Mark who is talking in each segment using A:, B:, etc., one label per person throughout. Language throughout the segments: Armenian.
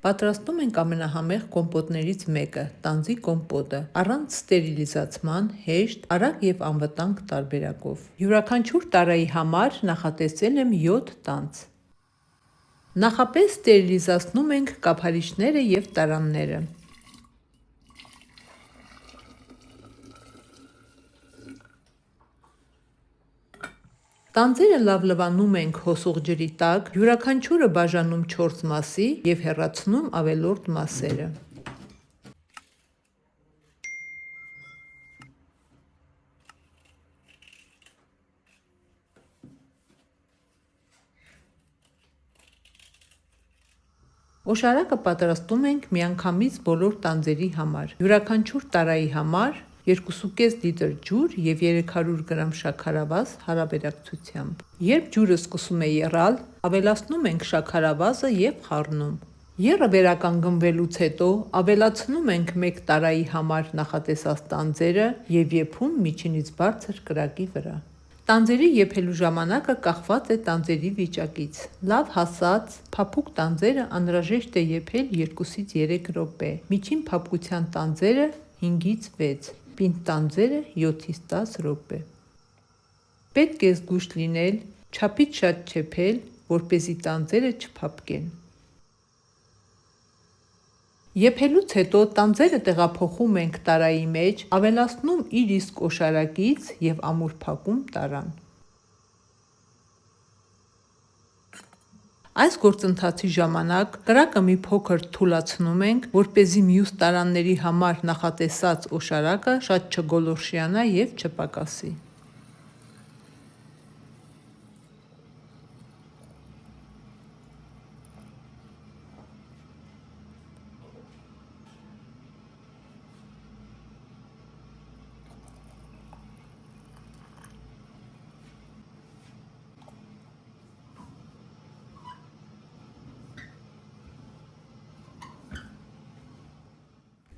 A: Պատրաստում ենք ամենահամեղ կոմպոտներից մեկը՝ տանձի կոմպոտը, առանց ստերիլիզացման, հեշտ, արագ և անվտանգ տարբերակով։ Յուրաքանչյուր տարայի համար նախատեսել եմ 7 տանձ։ Նախապես ստերիլիզացնում ենք կափարիչները և տարանները։ Տանձերը լավ լվանում ենք հոսող ջրի տակ, յուրաքանչյուրը բաժանում 4 մասի և հեռացնում ավելորդ մասերը։ Օշարակը պատրաստում ենք միանգամից բոլոր տանձերի համար։ Յուրաքանչյուր տարայի համար 2,5 լիտր ջուր և 300 գրամ շաքարավազ հարաբերակցությամբ։ Երբ ջուրը սկսում է եռալ, ավելացնում ենք շաքարավազը և խառնում։ Եռը վերականգնվելուց հետո ավելացնում ենք 1 տարայի համար նախատեսած տանձերը և եփում միջինից բարձր կրակի վրա։ Տանձերի եփելու ժամանակը կախված է տանձերի վիճակից։ Լավ հասած, փափուկ տանձերը անհրաժեշտ է եփել 2-ից 3 րոպե, միջին փափկության տանձերը 5-ից 6, պինդ տանձերը 7-ից 10 րոպե։ Պետք է զգույշ լինել, չափից շատ չեփել, որպեսզի տանձերը չփափկեն։ Եփելուց հետո տանձերը տեղափոխում ենք տարայի մեջ, ավելացնում իր իսկ օշարակից և ամուր փակում տարան։ Այս գործընթացի ժամանակ կրակը մի փոքր թուլացնում ենք, որպեսզի մյուս տարաների համար նախատեսած օշարակը շատ չգոլորշիանա և չպակասի։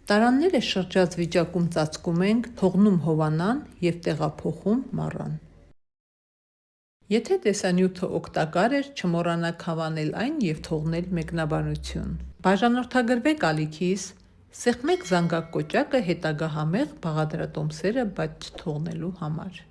A: Տարանները շրջած վիճակում ծածկում ենք, թողնում հովանան և տեղափոխում մառան։ Եթե տեսանյութը օգտակար էր, չմոռանաք հավանել այն և թողնել մեկնաբանություն։ Բաժանորդագրվեք ալիքիս, սեղմեք զանգակ կոճակը հետագա համեղ բաղադրատոմսերը բաց չթողնելու համար։